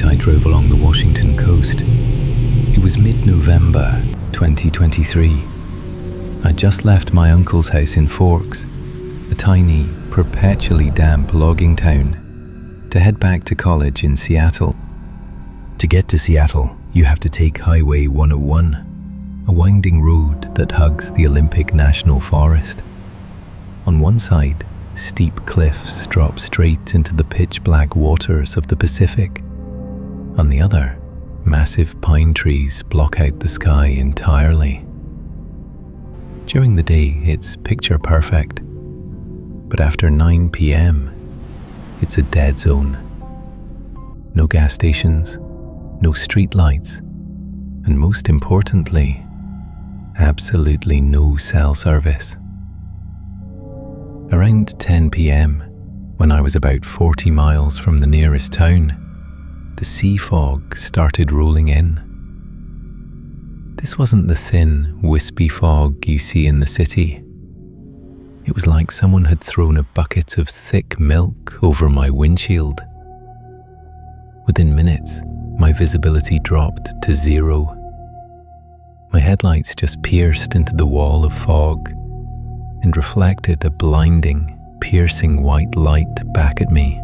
I drove along the Washington coast. It was mid-November 2023. I'd just left my uncle's house in Forks, a tiny, perpetually damp logging town, to head back to college in Seattle. To get to Seattle, you have to take Highway 101, a winding road that hugs the Olympic National Forest. On one side, steep cliffs drop straight into the pitch-black waters of the Pacific. On the other, massive pine trees block out the sky entirely. During the day, it's picture perfect, but after 9 p.m., it's a dead zone. No gas stations, no street lights, and most importantly, absolutely no cell service. Around 10 p.m., when I was about 40 miles from the nearest town, the sea fog started rolling in. This wasn't the thin, wispy fog you see in the city. It was like someone had thrown a bucket of thick milk over my windshield. Within minutes, my visibility dropped to 0. My headlights just pierced into the wall of fog and reflected a blinding, piercing white light back at me.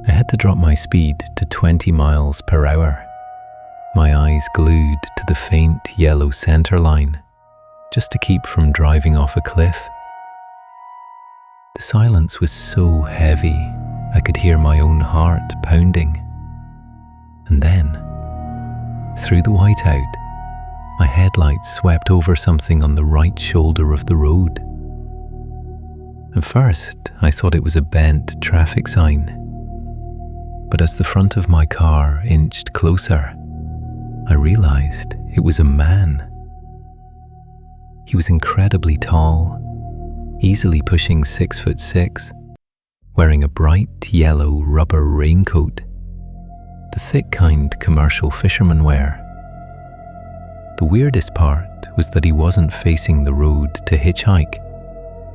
I had to drop my speed to 20 miles per hour, my eyes glued to the faint yellow center line, just to keep from driving off a cliff. The silence was so heavy, I could hear my own heart pounding. And then, through the whiteout, my headlights swept over something on the right shoulder of the road. At first, I thought it was a bent traffic sign. But as the front of my car inched closer, I realized it was a man. He was incredibly tall, easily pushing 6'6", wearing a bright yellow rubber raincoat, the thick kind commercial fishermen wear. The weirdest part was that he wasn't facing the road to hitchhike.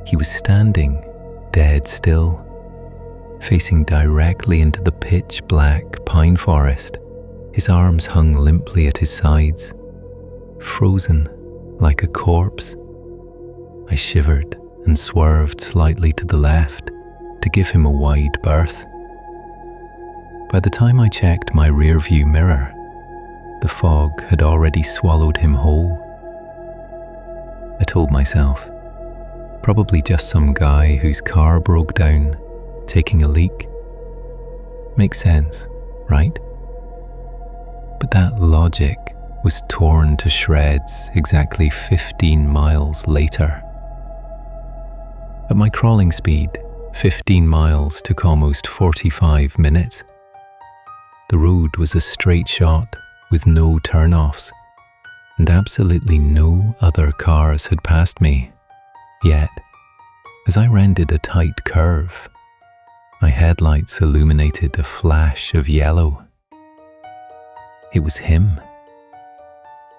He was standing dead still, facing directly into the pitch-black pine forest. His arms hung limply at his sides, frozen like a corpse. I shivered and swerved slightly to the left to give him a wide berth. By the time I checked my rearview mirror, the fog had already swallowed him whole. I told myself, probably just some guy whose car broke down, taking a leak. Makes sense, right? But that logic was torn to shreds exactly 15 miles later. At my crawling speed, 15 miles took almost 45 minutes. The road was a straight shot with no turn-offs, and absolutely no other cars had passed me. Yet, as I rounded a tight curve, my headlights illuminated a flash of yellow. It was him.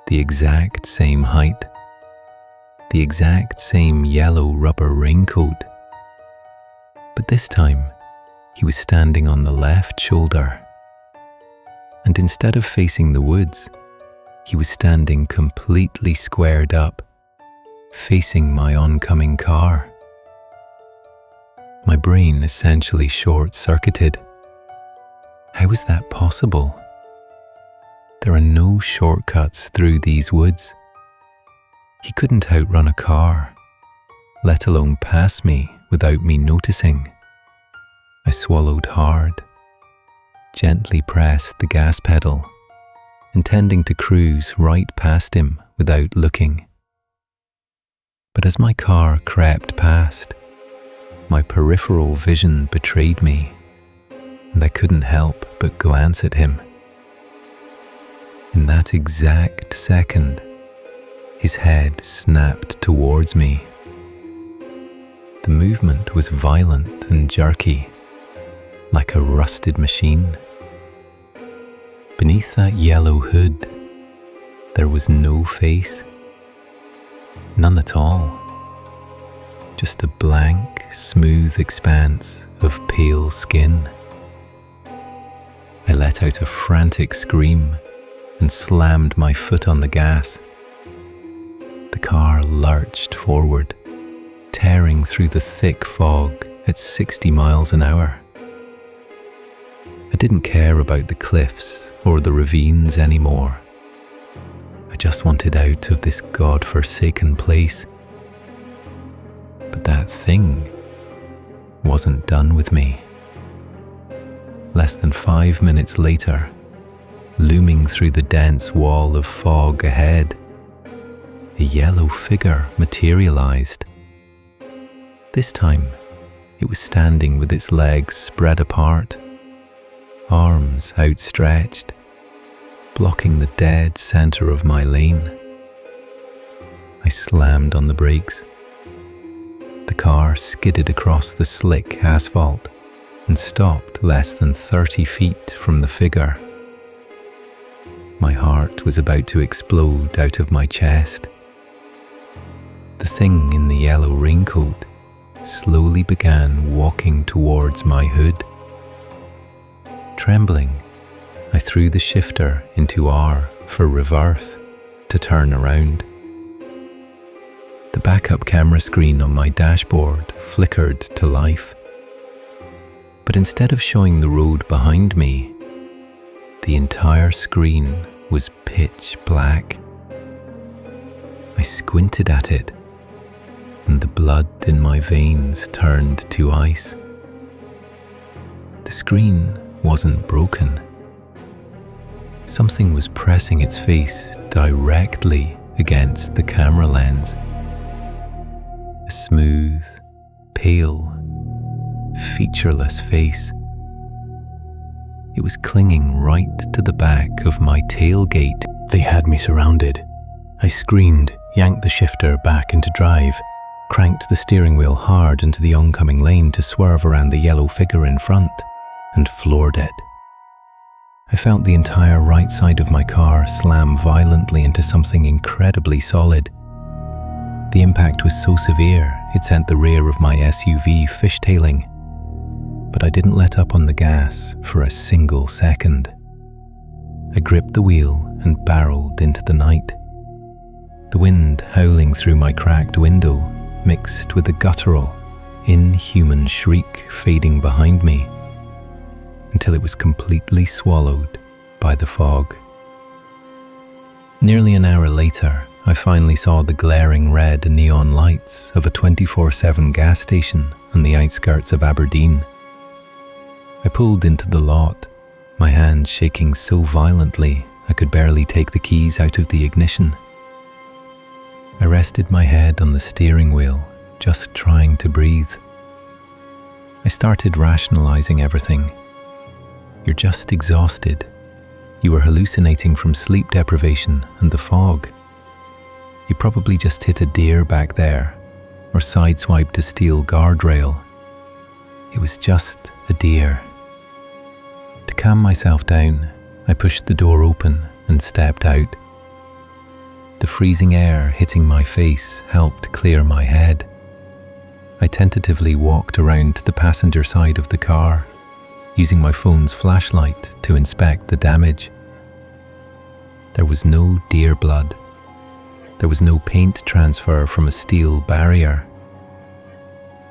The exact same height, the exact same yellow rubber raincoat. But this time, he was standing on the left shoulder. And instead of facing the woods, he was standing completely squared up, facing my oncoming car. My brain essentially short-circuited. How was that possible? There are no shortcuts through these woods. He couldn't outrun a car, let alone pass me without me noticing. I swallowed hard, gently pressed the gas pedal, intending to cruise right past him without looking. But as my car crept past, my peripheral vision betrayed me, and I couldn't help but glance at him. In that exact second, his head snapped towards me. The movement was violent and jerky, like a rusted machine. Beneath that yellow hood, there was no face. None at all. Just a blank, smooth expanse of pale skin. I let out a frantic scream and slammed my foot on the gas. The car lurched forward, tearing through the thick fog at 60 miles an hour. I didn't care about the cliffs or the ravines anymore. I just wanted out of this God-forsaken place. But that thing wasn't done with me. Less than 5 minutes later, looming through the dense wall of fog ahead, a yellow figure materialized. This time, it was standing with its legs spread apart, arms outstretched, blocking the dead center of my lane. I slammed on the brakes. The car skidded across the slick asphalt and stopped less than 30 feet from the figure. My heart was about to explode out of my chest. The thing in the yellow raincoat slowly began walking towards my hood. Trembling, I threw the shifter into R for reverse to turn around. The backup camera screen on my dashboard flickered to life. But instead of showing the road behind me, the entire screen was pitch black. I squinted at it, and the blood in my veins turned to ice. The screen wasn't broken. Something was pressing its face directly against the camera lens. A smooth, pale, featureless face. It was clinging right to the back of my tailgate. They had me surrounded. I screamed, yanked the shifter back into drive, cranked the steering wheel hard into the oncoming lane to swerve around the yellow figure in front, and floored it. I felt the entire right side of my car slam violently into something incredibly solid. The impact was so severe, it sent the rear of my SUV fishtailing. But I didn't let up on the gas for a single second. I gripped the wheel and barreled into the night. The wind howling through my cracked window mixed with a guttural, inhuman shriek fading behind me, until it was completely swallowed by the fog. Nearly an hour later, I finally saw the glaring red neon lights of a 24/7 gas station on the outskirts of Aberdeen. I pulled into the lot, my hands shaking so violently I could barely take the keys out of the ignition. I rested my head on the steering wheel, just trying to breathe. I started rationalizing everything. You're just exhausted. You were hallucinating from sleep deprivation and the fog. You probably just hit a deer back there, or sideswiped a steel guardrail. It was just a deer. To calm myself down, I pushed the door open and stepped out. The freezing air hitting my face helped clear my head. I tentatively walked around to the passenger side of the car, using my phone's flashlight to inspect the damage. There was no deer blood. There was no paint transfer from a steel barrier.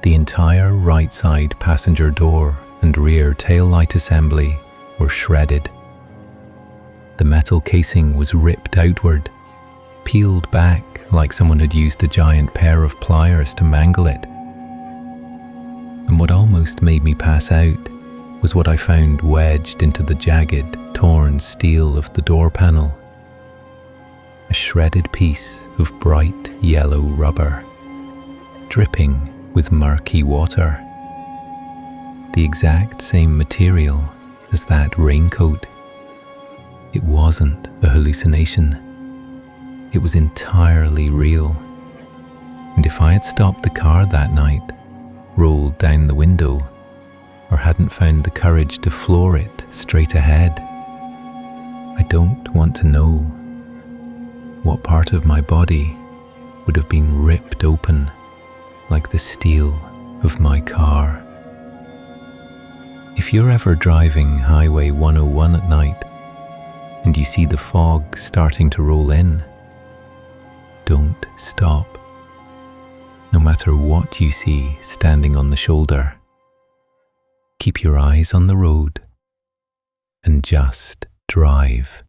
The entire right side passenger door and rear taillight assembly were shredded. The metal casing was ripped outward, peeled back like someone had used a giant pair of pliers to mangle it. And what almost made me pass out was what I found wedged into the jagged, torn steel of the door panel. A shredded piece of bright yellow rubber, dripping with murky water. The exact same material as that raincoat. It wasn't a hallucination. It was entirely real. And if I had stopped the car that night, rolled down the window, or hadn't found the courage to floor it straight ahead, I don't want to know what part of my body would have been ripped open like the steel of my car. If you're ever driving Highway 101 at night and you see the fog starting to roll in, don't stop. No matter what you see standing on the shoulder, keep your eyes on the road and just drive.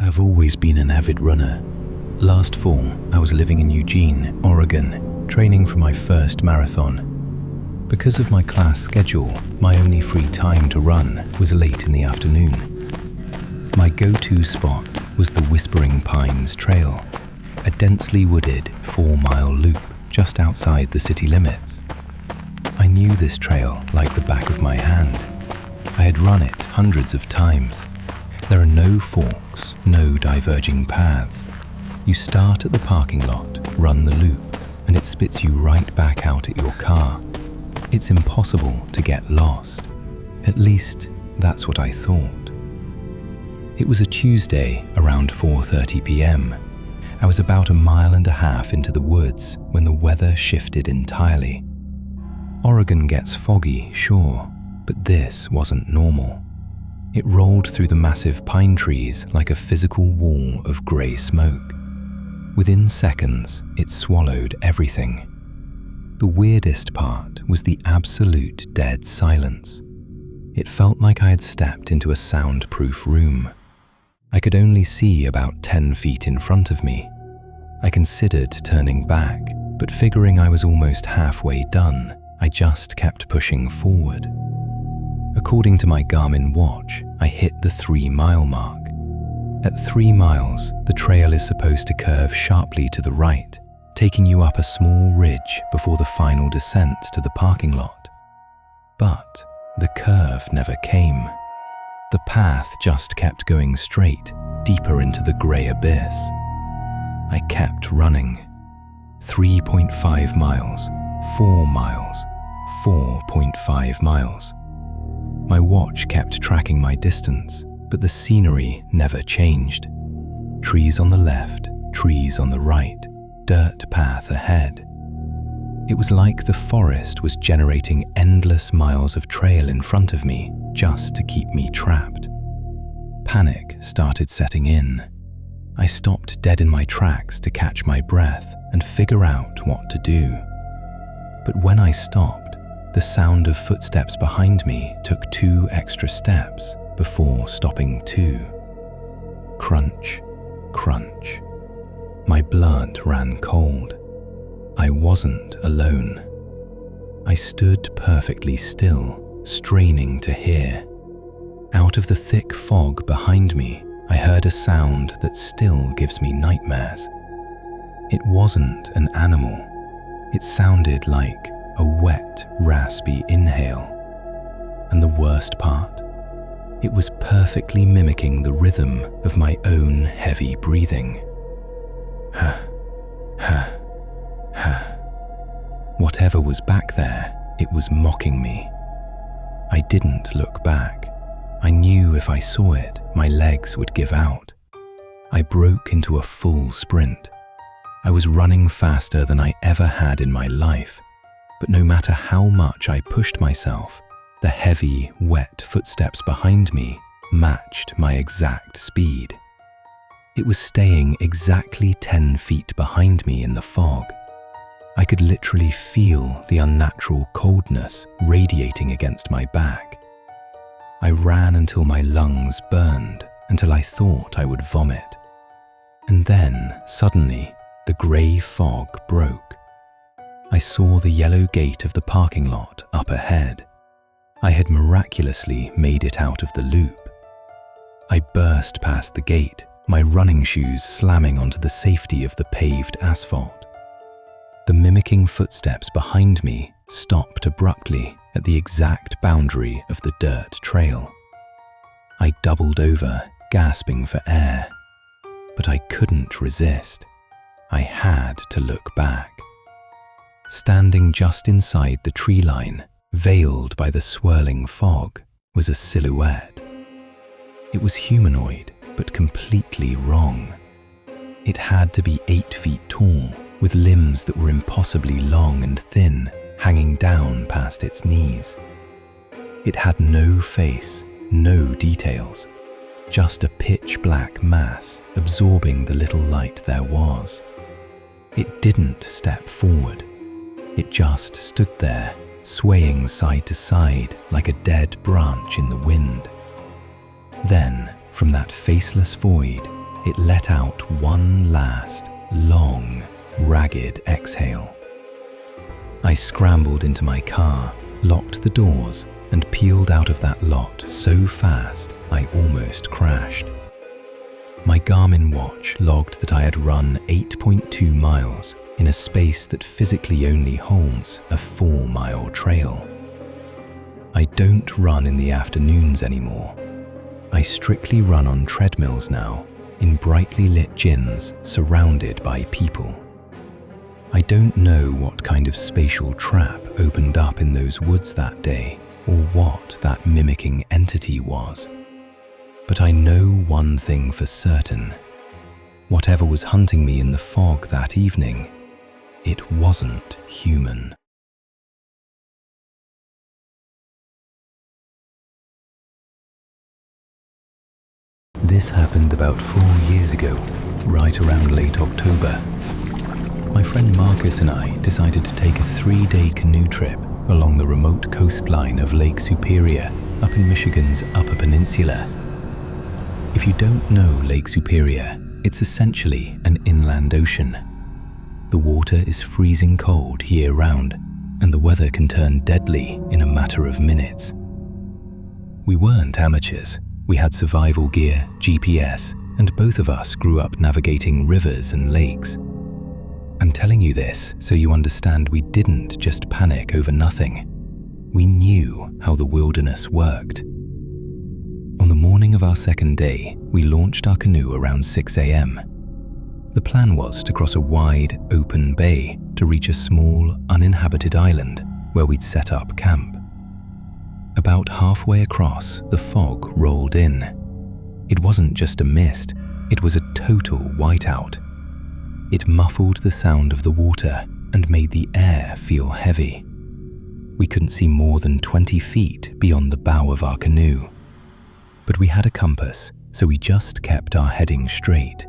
I've always been an avid runner. Last fall, I was living in Eugene, Oregon, training for my first marathon. Because of my class schedule, my only free time to run was late in the afternoon. My go-to spot was the Whispering Pines Trail, a densely wooded 4-mile loop just outside the city limits. I knew this trail like the back of my hand. I had run it hundreds of times. There are no forks, no diverging paths. You start at the parking lot, run the loop, and it spits you right back out at your car. It's impossible to get lost. At least, that's what I thought. It was a Tuesday around 4:30 p.m. I was about 1.5 miles into the woods when the weather shifted entirely. Oregon gets foggy, sure, but this wasn't normal. It rolled through the massive pine trees like a physical wall of grey smoke. Within seconds, it swallowed everything. The weirdest part was the absolute dead silence. It felt like I had stepped into a soundproof room. I could only see about 10 feet in front of me. I considered turning back, but figuring I was almost halfway done, I just kept pushing forward. According to my Garmin watch, I hit the 3-mile mark. At 3 miles, the trail is supposed to curve sharply to the right, taking you up a small ridge before the final descent to the parking lot. But the curve never came. The path just kept going straight, deeper into the grey abyss. I kept running. 3.5 miles, 4 miles, 4.5 miles. My watch kept tracking my distance, but the scenery never changed. Trees on the left, trees on the right, dirt path ahead. It was like the forest was generating endless miles of trail in front of me just to keep me trapped. Panic started setting in. I stopped dead in my tracks to catch my breath and figure out what to do. But when I stopped, the sound of footsteps behind me took 2 extra steps before stopping too. Crunch, crunch. My blood ran cold. I wasn't alone. I stood perfectly still, straining to hear. Out of the thick fog behind me, I heard a sound that still gives me nightmares. It wasn't an animal. It sounded like a wet, raspy inhale. And the worst part, it was perfectly mimicking the rhythm of my own heavy breathing. Ha, ha, ha. Whatever was back there, it was mocking me. I didn't look back. I knew if I saw it, my legs would give out. I broke into a full sprint. I was running faster than I ever had in my life. But no matter how much I pushed myself, the heavy, wet footsteps behind me matched my exact speed. It was staying exactly 10 feet behind me in the fog. I could literally feel the unnatural coldness radiating against my back. I ran until my lungs burned, until I thought I would vomit. And then, suddenly, the grey fog broke. I saw the yellow gate of the parking lot up ahead. I had miraculously made it out of the loop. I burst past the gate, my running shoes slamming onto the safety of the paved asphalt. The mimicking footsteps behind me stopped abruptly at the exact boundary of the dirt trail. I doubled over, gasping for air, but I couldn't resist. I had to look back. Standing just inside the tree line, veiled by the swirling fog, was a silhouette. It was humanoid, but completely wrong. It had to be 8 feet tall, with limbs that were impossibly long and thin, hanging down past its knees. It had no face, no details, just a pitch-black mass absorbing the little light there was. It didn't step forward. It just stood there, swaying side to side like a dead branch in the wind. Then, from that faceless void, it let out one last, long, ragged exhale. I scrambled into my car, locked the doors, and peeled out of that lot so fast I almost crashed. My Garmin watch logged that I had run 8.2 miles in a space that physically only holds a 4-mile trail. I don't run in the afternoons anymore. I strictly run on treadmills now, in brightly lit gyms surrounded by people. I don't know what kind of spatial trap opened up in those woods that day, or what that mimicking entity was. But I know one thing for certain. Whatever was hunting me in the fog that evening, it wasn't human. This happened about 4 years ago, right around late October. My friend Marcus and I decided to take a 3-day canoe trip along the remote coastline of Lake Superior up in Michigan's Upper Peninsula. If you don't know Lake Superior, it's essentially an inland ocean. The water is freezing cold year-round, and the weather can turn deadly in a matter of minutes. We weren't amateurs. We had survival gear, GPS, and both of us grew up navigating rivers and lakes. I'm telling you this so you understand we didn't just panic over nothing. We knew how the wilderness worked. On the morning of our second day, we launched our canoe around 6 a.m. The plan was to cross a wide, open bay to reach a small, uninhabited island where we'd set up camp. About halfway across, the fog rolled in. It wasn't just a mist, it was a total whiteout. It muffled the sound of the water and made the air feel heavy. We couldn't see more than 20 feet beyond the bow of our canoe. But we had a compass, so we just kept our heading straight.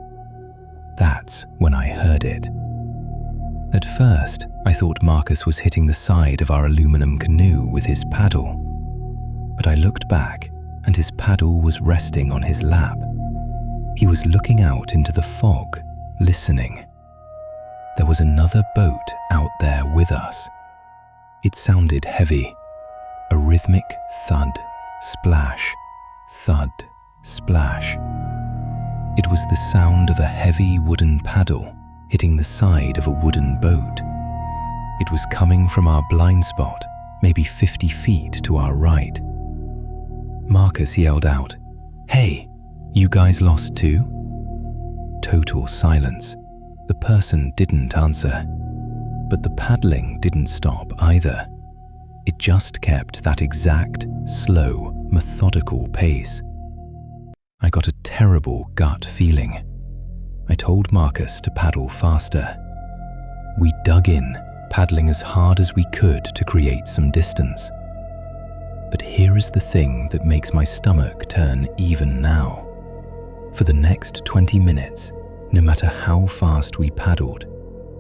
That's when I heard it. At first, I thought Marcus was hitting the side of our aluminum canoe with his paddle. But I looked back, and his paddle was resting on his lap. He was looking out into the fog, listening. There was another boat out there with us. It sounded heavy, a rhythmic thud, splash, thud, splash. It was the sound of a heavy wooden paddle hitting the side of a wooden boat. It was coming from our blind spot, maybe 50 feet to our right. Marcus yelled out, "Hey, you guys lost too?" Total silence. The person didn't answer. But the paddling didn't stop either. It just kept that exact, slow, methodical pace. I got a terrible gut feeling. I told Marcus to paddle faster. We dug in, paddling as hard as we could to create some distance. But here is the thing that makes my stomach turn even now. For the next 20 minutes, no matter how fast we paddled,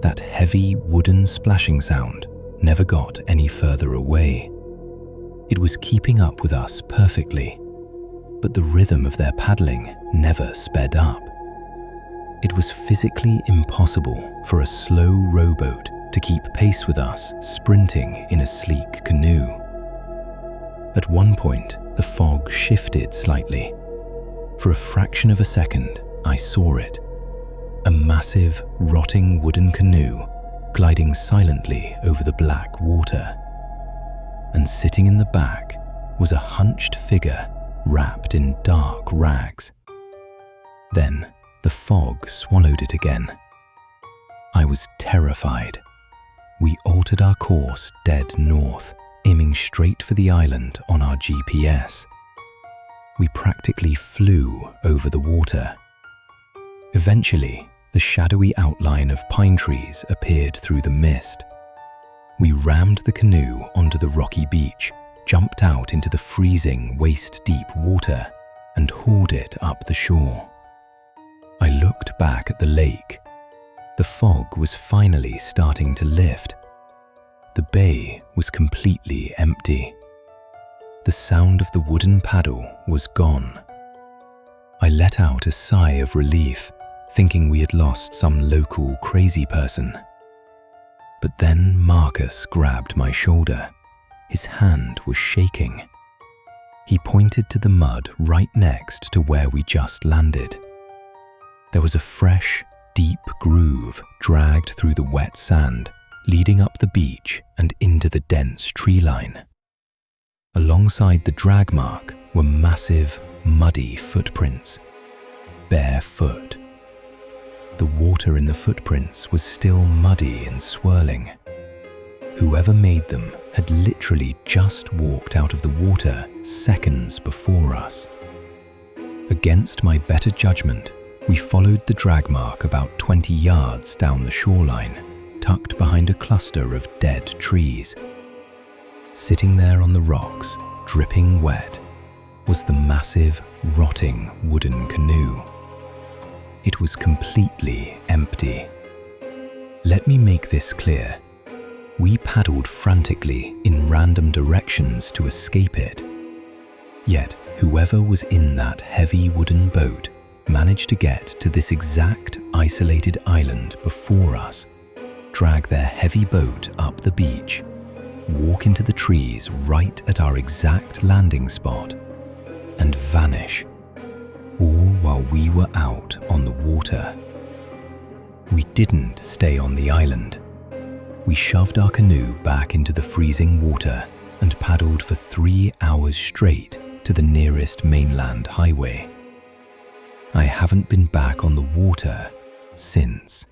that heavy wooden splashing sound never got any further away. It was keeping up with us perfectly, but the rhythm of their paddling never sped up. It was physically impossible for a slow rowboat to keep pace with us sprinting in a sleek canoe. At one point, the fog shifted slightly. For a fraction of a second, I saw it. A massive, rotting wooden canoe gliding silently over the black water. And sitting in the back was a hunched figure wrapped in dark rags. Then the fog swallowed it again. I was terrified. We altered our course dead north, aiming straight for the island on our GPS. We practically flew over the water. Eventually, The shadowy outline of pine trees appeared through the mist. We rammed the canoe onto the rocky beach, jumped out into the freezing, waist-deep water, and hauled it up the shore. I looked back at the lake. The fog was finally starting to lift. The bay was completely empty. The sound of the wooden paddle was gone. I let out a sigh of relief, thinking we had lost some local crazy person. But then Marcus grabbed my shoulder. His hand was shaking. He pointed to the mud right next to where we just landed. There was a fresh, deep groove dragged through the wet sand, leading up the beach and into the dense tree line. Alongside the drag mark were massive, muddy footprints, barefoot. The water in the footprints was still muddy and swirling. Whoever made them had literally just walked out of the water seconds before us. Against my better judgment, we followed the drag mark about 20 yards down the shoreline, tucked behind a cluster of dead trees. Sitting there on the rocks, dripping wet, was the massive, rotting wooden canoe. It was completely empty. Let me make this clear. We paddled frantically in random directions to escape it. Yet, whoever was in that heavy wooden boat managed to get to this exact isolated island before us, drag their heavy boat up the beach, walk into the trees right at our exact landing spot, and vanish, all while we were out on the water. We didn't stay on the island. We shoved our canoe back into the freezing water and paddled for 3 hours straight to the nearest mainland highway. I haven't been back on the water since.